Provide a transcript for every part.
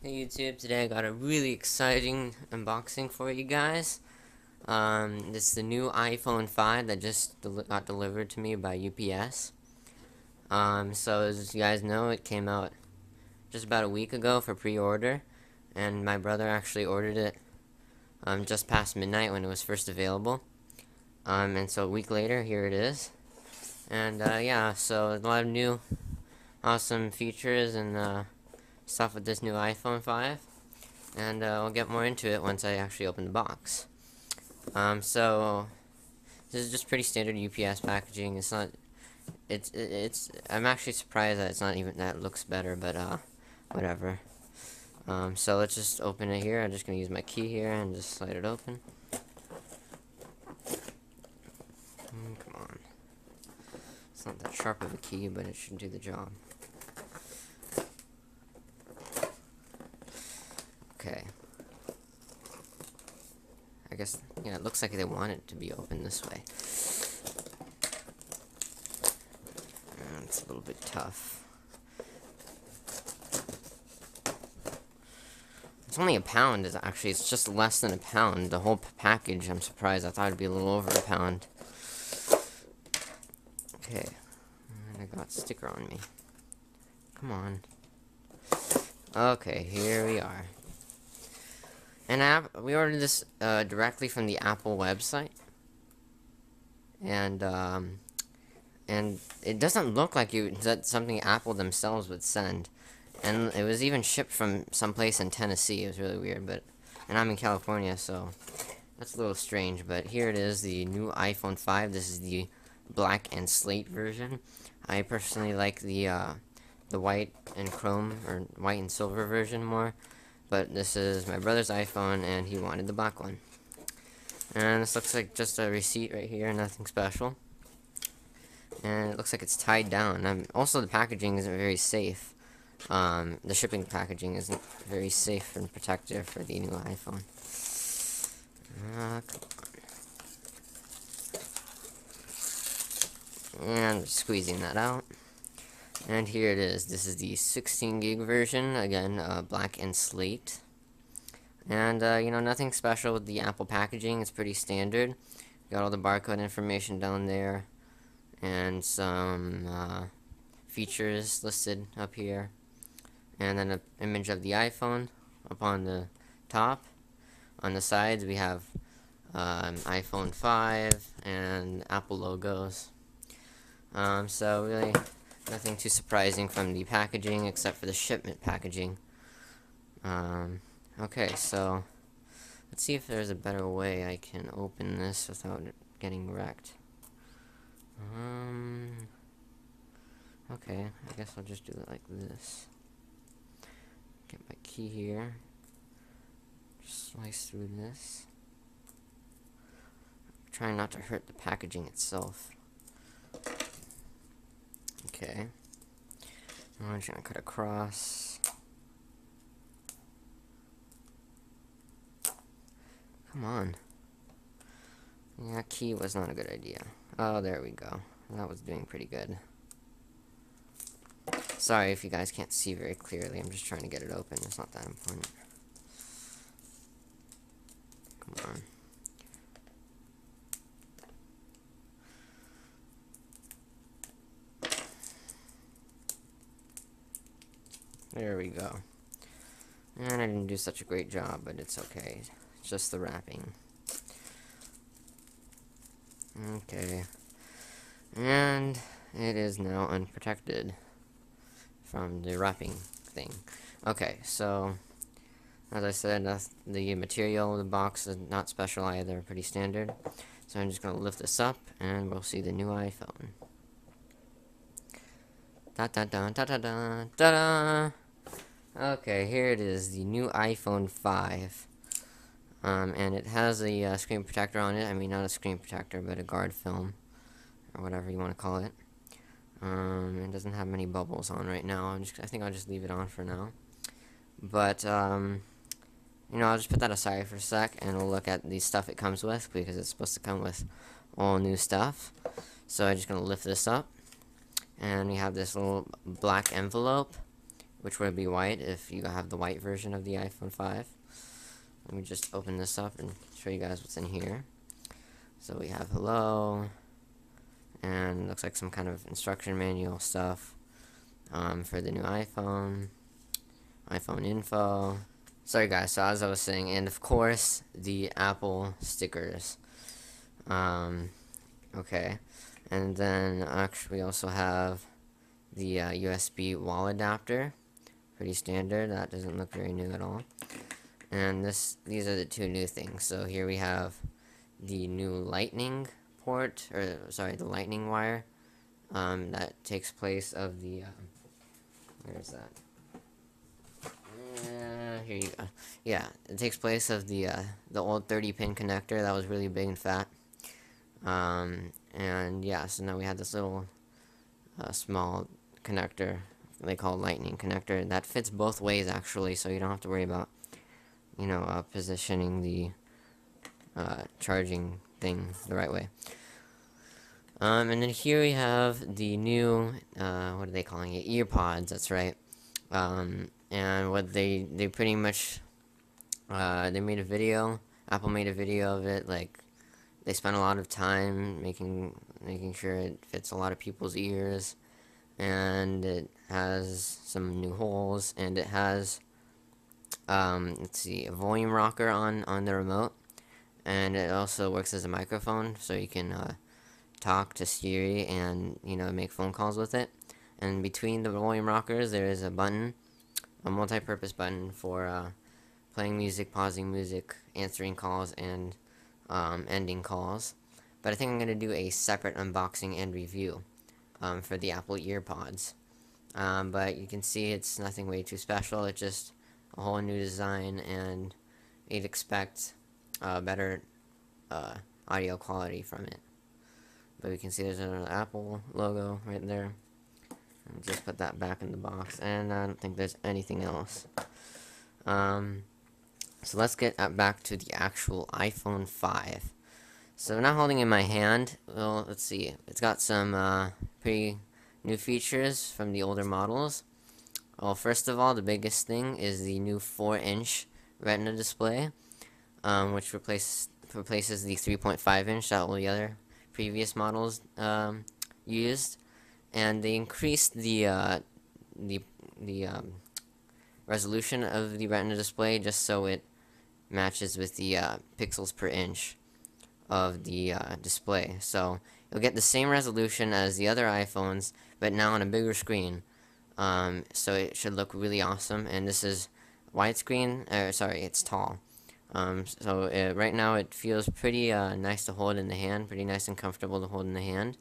Hey YouTube, today I got a really exciting unboxing for you guys. This is the new iPhone 5 that just got delivered to me by UPS. So as you guys know, it came out just about a week ago for pre-order, and my brother actually ordered it just past midnight when it was first available. And so a week later, here it is. And yeah, so a lot of new awesome features and stuff with this new iPhone 5. And I'll get more into it once I actually open the box. So this is just pretty standard UPS packaging. It's not. It's. I'm actually surprised that it's not even that looks better, but whatever. So let's just open it here. I'm just gonna use my key here and just slide it open. Come on. It's not that sharp of a key, but it should do the job. Okay. I guess, yeah, it looks like they want it to be open this way. It's a little bit tough. It's only a pound, it's just less than a pound. The whole package, I'm surprised. I thought it'd be a little over a pound. Okay. And I got a sticker on me. Come on. Okay, here we are. And we ordered this directly from the Apple website. And it doesn't look like that's something Apple themselves would send. And it was even shipped from someplace in Tennessee. It was really weird, and I'm in California, so that's a little strange. But here it is, the new iPhone 5. This is the black and slate version. I personally like the white and chrome, or white and silver version more. But this is my brother's iPhone, and he wanted the black one. And this looks like just a receipt right here, nothing special. And it looks like it's tied down. Also, the packaging isn't very safe. The shipping packaging isn't very safe and protective for the new iPhone. Come on. And squeezing that out. And here it is. This is the 16 gig version. Again, black and slate. And, you know, nothing special with the Apple packaging. It's pretty standard. Got all the barcode information down there. And some features listed up here. And then an image of the iPhone up on the top. On the sides, we have iPhone 5 and Apple logos. So really nothing too surprising from the packaging except for the shipment packaging. Okay, so let's see if there's a better way I can open this without it getting wrecked. Okay, I guess I'll just do it like this. Get my key here. Just slice through this. Trying not to hurt the packaging itself. Okay. I'm just gonna cut across. Come on. Yeah, key was not a good idea. Oh, there we go. That was doing pretty good. Sorry if you guys can't see very clearly. I'm just trying to get it open. It's not that important. Come on. There we go. And I didn't do such a great job, but it's okay. It's just the wrapping. Okay. And it is now unprotected from the wrapping thing. Okay, so as I said, the material of the box is not special either, pretty standard. So I'm just going to lift this up and we'll see the new iPhone. Da da da da da da da da. Okay, here it is, the new iPhone 5. And it has a screen protector on it. I mean, not a screen protector, but a guard film, or whatever you want to call it. It doesn't have many bubbles on right now. I think I'll just leave it on for now. But, you know, I'll just put that aside for a sec, and we'll look at the stuff it comes with, because it's supposed to come with all new stuff. So I'm just going to lift this up, and we have this little black envelope, which would be white if you have the white version of the iPhone 5. Let me just open this up and show you guys what's in here. So we have hello, and looks like some kind of instruction manual stuff for the new iPhone info. Sorry guys, so as I was saying, and of course the Apple stickers. Okay, and then actually we also have the USB wall adapter, pretty standard. That doesn't look very new at all. And these are the two new things. So here we have the new lightning port, or sorry, the lightning wire that takes place of the where is that? Here you go. Yeah, it takes place of the old 30-pin connector that was really big and fat. And yeah, so now we have this little small connector they call lightning connector that fits both ways actually, so you don't have to worry about positioning the charging thing the right way. And then here we have the new what are they calling it? EarPods. That's right. And what they pretty much they made a video. Apple made a video of it. Like they spent a lot of time making sure it fits a lot of people's ears, and it has some new holes, and it has let's see, a volume rocker on the remote, and it also works as a microphone, so you can talk to Siri and make phone calls with it. And between the volume rockers, there is a button, a multi-purpose button for playing music, pausing music, answering calls, and ending calls. But I think I'm going to do a separate unboxing and review for the Apple EarPods. But you can see it's nothing way too special. It's just a whole new design, and you'd expect better audio quality from it. But we can see there's an Apple logo right there. And just put that back in the box, and I don't think there's anything else. So let's get back to the actual iPhone 5. So now holding in my hand, well, let's see. It's got some pretty new features from the older models. Well, first of all, the biggest thing is the new 4-inch Retina display, which replaces the 3.5-inch that all the other previous models used, and they increased the resolution of the Retina display just so it matches with the pixels per inch of the display. So you'll get the same resolution as the other iPhones, but now on a bigger screen. So it should look really awesome. And this is widescreen. Sorry, it's tall. So right now it feels pretty nice to hold in the hand, pretty nice and comfortable to hold in the hand.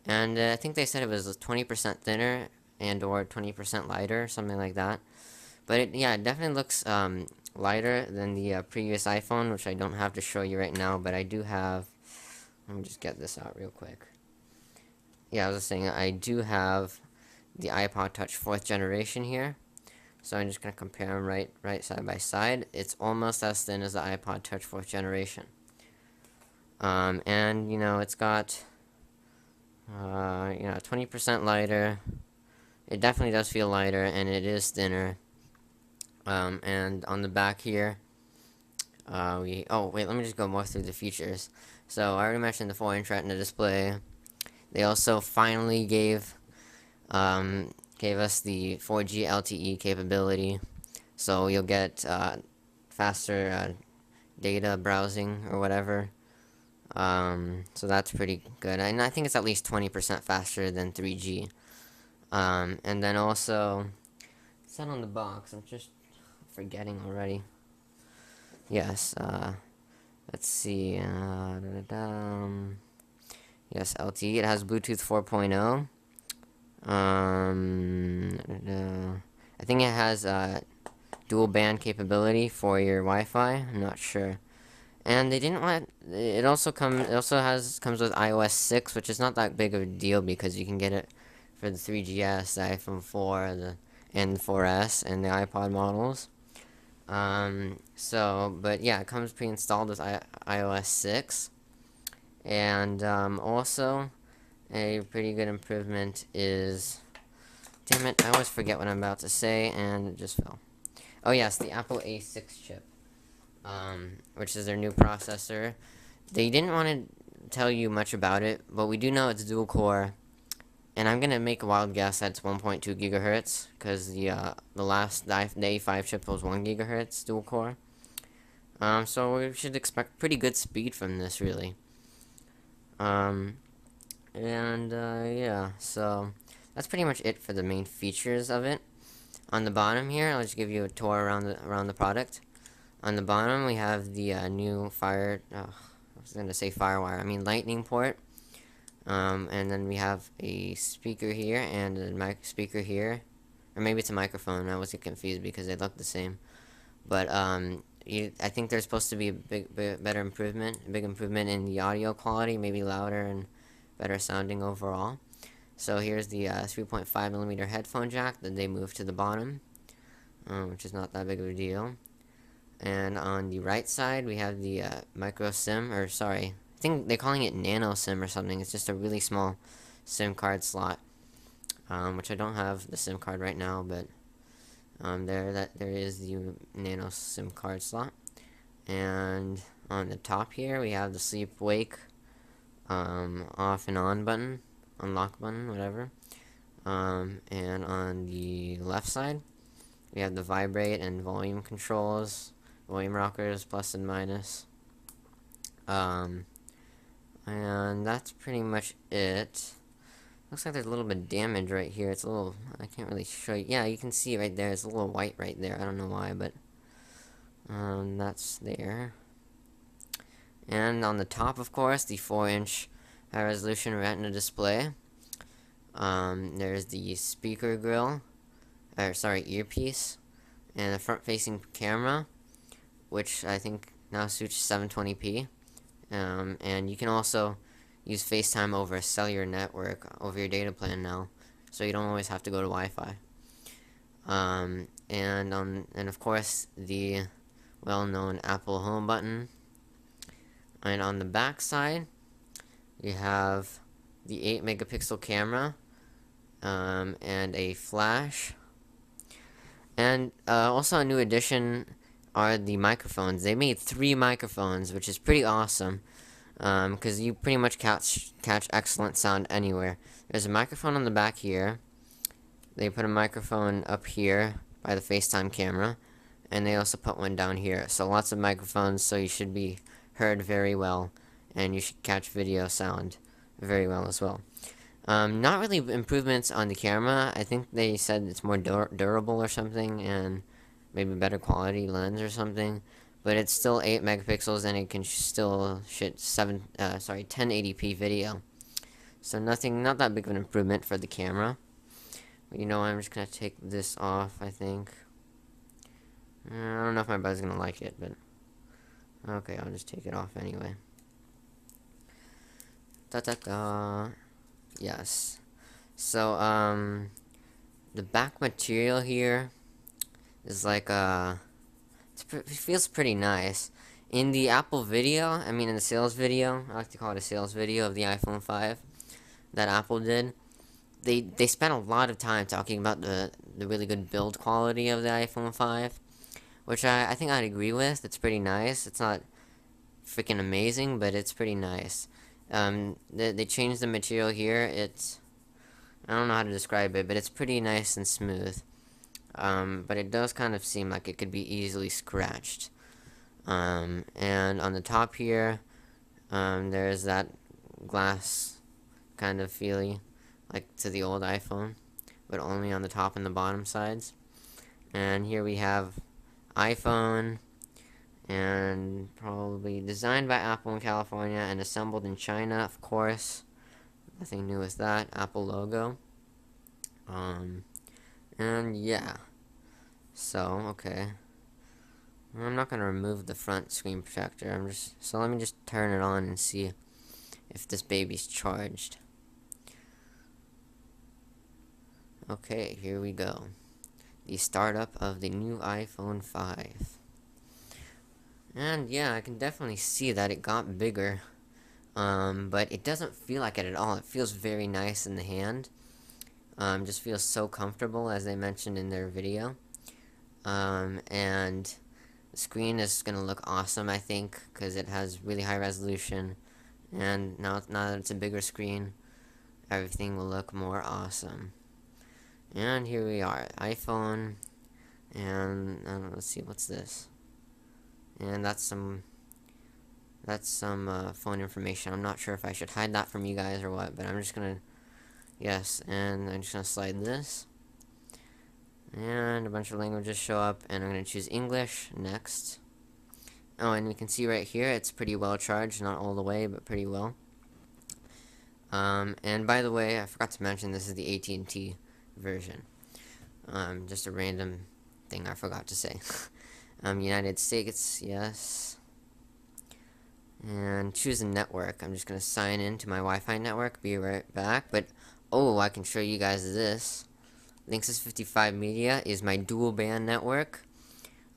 And I think they said it was 20% thinner and or 20% lighter, something like that. But it definitely looks lighter than the previous iPhone, which I don't have to show you right now, but I do have. Let me just get this out real quick. Yeah, I was just saying I do have the iPod Touch 4th generation here. So I'm just going to compare them right side by side. It's almost as thin as the iPod Touch 4th generation. And, it's got, 20% lighter. It definitely does feel lighter, and it is thinner. And on the back here, oh, wait, let me just go more through the features. So, I already mentioned the 4-inch Retina display. They also finally gave us the 4G LTE capability, so you'll get faster data browsing or whatever. So that's pretty good, and I think it's at least 20% faster than 3G. And then also, it's not on the box. I'm just forgetting already. Yes. Let's see. Yes, LTE. It has Bluetooth 4.0. I think it has dual band capability for your Wi-Fi. I'm not sure. And they didn't want it. Also comes with iOS 6, which is not that big of a deal because you can get it for the 3GS, the iPhone 4, and 4S, and the iPod models. But yeah, it comes pre-installed with iOS 6, and also a pretty good improvement is damn it, I always forget what I'm about to say, and it just fell. Oh yes, the Apple A6 chip, which is their new processor. They didn't want to tell you much about it, but we do know it's dual core, and I'm gonna make a wild guess that it's 1.2 gigahertz, because the A5 chip was 1 gigahertz dual core. So we should expect pretty good speed from this, really. Yeah, so that's pretty much it for the main features of it. On the bottom here, I'll just give you a tour around the product. On the bottom, we have the new I was gonna say FireWire, I mean Lightning port. And then we have a speaker here and a mic speaker here, or maybe it's a microphone. I was confused because they look the same. But I think there's supposed to be a big improvement in the audio quality, maybe louder and better sounding overall. So here's the 3.5mm headphone jack that they moved to the bottom, which is not that big of a deal. And on the right side, we have the micro SIM, or sorry, I think they're calling it nano SIM or something. It's just a really small SIM card slot, which I don't have the SIM card right now, but there is the nano SIM card slot. And on the top here, we have the sleep wake off and on button, unlock button, whatever. And on the left side, we have the vibrate and volume controls, volume rockers, plus and minus. And that's pretty much it. Looks like there's a little bit of damage right here. It's a little, I can't really show you. Yeah, you can see right there. It's a little white right there. I don't know why, but that's there. And on the top, of course, the 4-inch high-resolution Retina display. There's the speaker grill, earpiece, and a front-facing camera, which I think now suits 720p. And you can also use FaceTime over a cellular network over your data plan now, so you don't always have to go to Wi-Fi. And of course the well-known Apple Home button. And on the back side, you have the 8-megapixel camera, and a flash. And also a new addition are the microphones. They made 3 microphones, which is pretty awesome, because you pretty much catch excellent sound anywhere. There's a microphone on the back here. They put a microphone up here by the FaceTime camera, and they also put one down here. So lots of microphones, so you should be heard very well, and you should catch video sound very well as well. Not really improvements on the camera. I think they said it's more durable or something, and maybe better quality lens or something. But it's still 8 megapixels, and it can still shoot 1080p video. So not that big of an improvement for the camera. But you know, I'm just gonna take this off, I think. I don't know if my bud's gonna like it, but okay, I'll just take it off anyway. Yes. So, the back material here is like, it feels pretty nice. In the Apple video, I mean in the sales video, I like to call it a sales video of the iPhone 5 that Apple did, they spent a lot of time talking about the really good build quality of the iPhone 5, which I think I'd agree with. It's pretty nice. It's not freaking amazing, but it's pretty nice. They changed the material here. I don't know how to describe it, but it's pretty nice and smooth. But it does kind of seem like it could be easily scratched. And on the top here, there's that glass kind of feely, like to the old iPhone, but only on the top and the bottom sides. And here we have iPhone, and probably designed by Apple in California and assembled in China, of course. Nothing new with that. Apple logo. And yeah. So, okay. I'm not gonna remove the front screen protector. So let me just turn it on and see if this baby's charged. Okay, here we go. The startup of the new iPhone 5. And yeah, I can definitely see that it got bigger. But it doesn't feel like it at all. It feels very nice in the hand. Just feels so comfortable, as they mentioned in their video. And the screen is gonna look awesome, I think, because it has really high resolution. And now that it's a bigger screen, everything will look more awesome. And here we are, iPhone, and let's see, what's this? And that's some phone information. I'm not sure if I should hide that from you guys or what, but I'm just gonna, yes, and I'm just gonna slide this, and a bunch of languages show up, and I'm gonna choose English next. Oh, and you can see right here, it's pretty well charged, not all the way, but pretty well. And by the way, I forgot to mention this is the AT&T version. Just a random thing I forgot to say. United States, yes. And choose a network. I'm just gonna sign in to my Wi-Fi network. Be right back. But oh, I can show you guys this. Linksys 55 Media is my dual band network.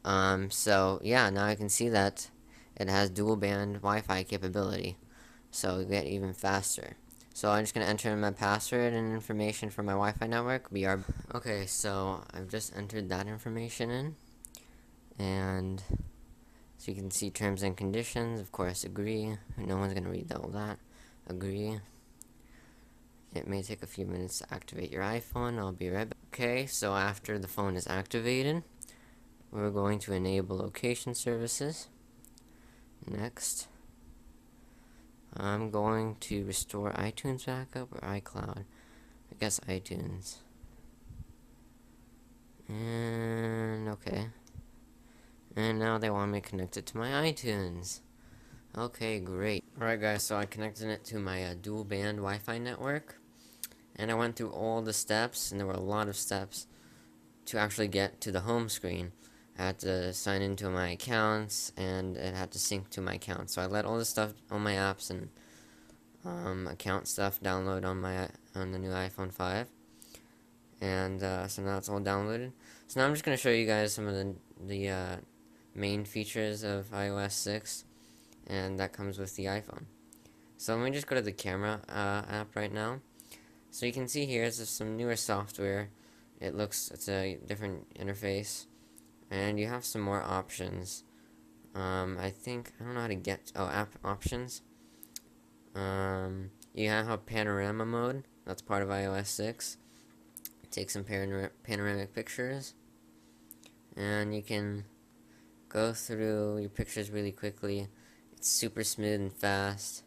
So yeah, now I can see that it has dual band Wi-Fi capability. So we get even faster. So I'm just gonna enter in my password and information for my Wi-Fi network. Okay, so I've just entered that information in, and so you can see terms and conditions. Of course, agree. No one's gonna read all that. Agree. It may take a few minutes to activate your iPhone. I'll be right back. Okay, so after the phone is activated, we're going to enable location services. Next, I'm going to restore iTunes backup or iCloud. I guess iTunes. And okay. And now they want me to connect it to my iTunes. Okay, great. Alright guys, so I connected it to my dual band Wi-Fi network. And I went through all the steps, and there were a lot of steps to actually get to the home screen. I had to sign into my accounts, and it had to sync to my account. So I let all the stuff, all my apps and account stuff download on the new iPhone 5. And so now it's all downloaded. So now I'm just going to show you guys some of the main features of iOS 6, and that comes with the iPhone. So let me just go to the camera app right now. So you can see here is some newer software. It's a different interface, and you have some more options. I don't know how to get, app options. You have panorama mode, that's part of iOS 6. Take some panoramic pictures, and you can go through your pictures really quickly. It's super smooth and fast.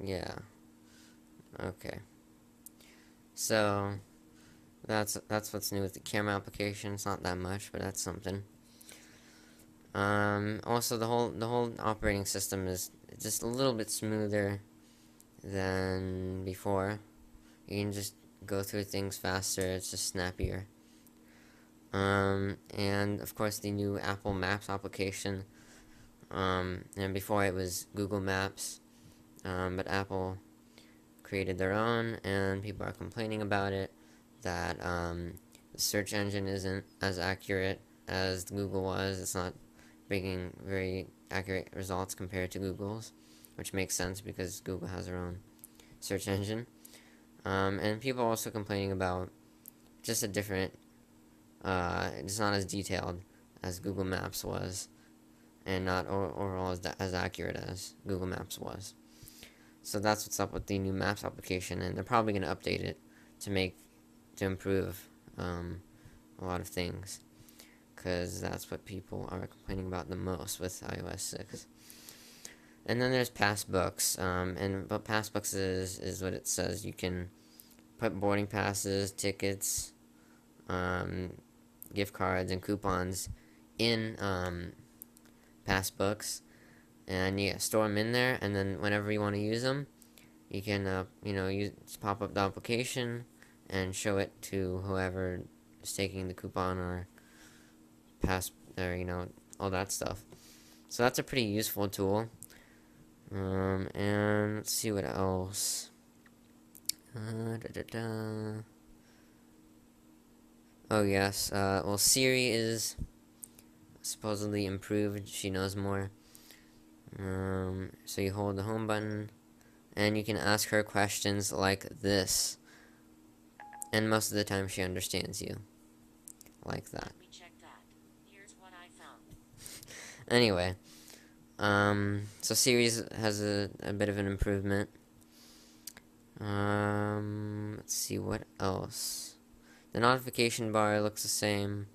Yeah. Okay. So that's what's new with the camera application. It's not that much, but that's something. Also the whole operating system is just a little bit smoother than before. You can just go through things faster. It's just snappier. And of course the new Apple Maps application. And before it was Google Maps, but Apple created their own, and people are complaining about it, that the search engine isn't as accurate as Google was. It's not bringing very accurate results compared to Google's, which makes sense because Google has their own search engine. And people are also complaining about just a different, it's not as detailed as Google Maps was, and not overall as accurate as Google Maps was. So that's what's up with the new Maps application, and they're probably going to update it to improve a lot of things, because that's what people are complaining about the most with iOS 6. And then there's Passbooks, and what Passbooks is what it says. You can put boarding passes, tickets, gift cards, and coupons in Passbooks, and you store them in there, and then whenever you want to use them, you can just pop up the application and show it to whoever is taking the coupon or all that stuff. So that's a pretty useful tool. And let's see what else. Oh yes, well, Siri is supposedly improved. She knows more. So you hold the home button, and you can ask her questions like this. and most of the time she understands you like that. Let me check that. Here's what I found. Anyway, so Series has a bit of an improvement. Let's see what else. The notification bar looks the same.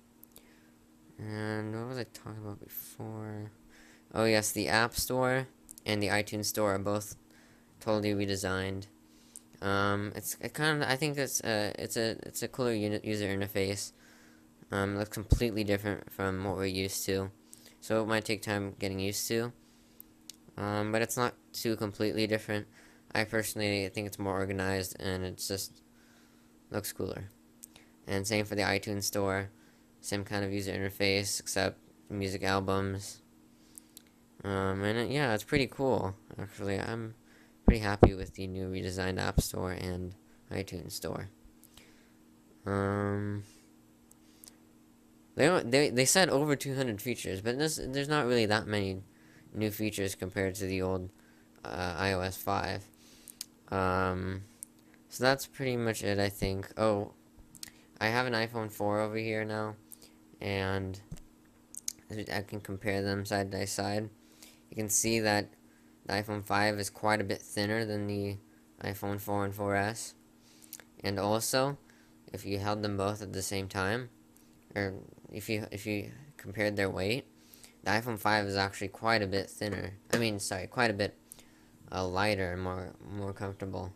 And what was I talking about before? Oh yes, the App Store and the iTunes Store are both totally redesigned. I think it's a cooler user interface. It looks completely different from what we're used to, so it might take time getting used to. But it's not too completely different. I personally think it's more organized and it just looks cooler. And same for the iTunes Store, same kind of user interface except music albums. Yeah, it's pretty cool. Actually, I'm pretty happy with the new redesigned App Store and iTunes Store. Um, they said over 200 features, but there's not really that many new features compared to the old iOS 5. Um, so that's pretty much it, I think. Oh, I have an iPhone 4 over here now, and I can compare them side by side. You can see that the iPhone 5 is quite a bit thinner than the iPhone 4 and 4S. And also, if you held them both at the same time, or if you compared their weight, the iPhone 5 is actually quite a bit thinner. I mean, sorry, quite a bit lighter and more comfortable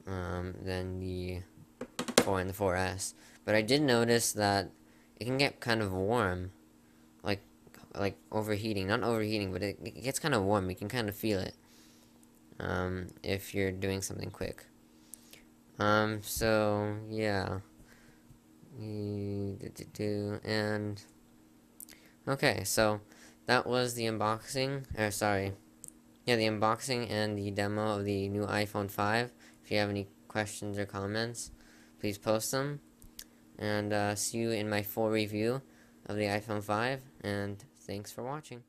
than the 4 and the 4S. But I did notice that it can get kind of warm, like overheating. Not overheating, but it gets kind of warm. You can kind of feel it if you're doing something quick. So yeah. And okay, so that was the unboxing. Sorry, yeah, the unboxing and the demo of the new iPhone 5. If you have any questions or comments, please post them. And see you in my full review of the iPhone 5. And thanks for watching.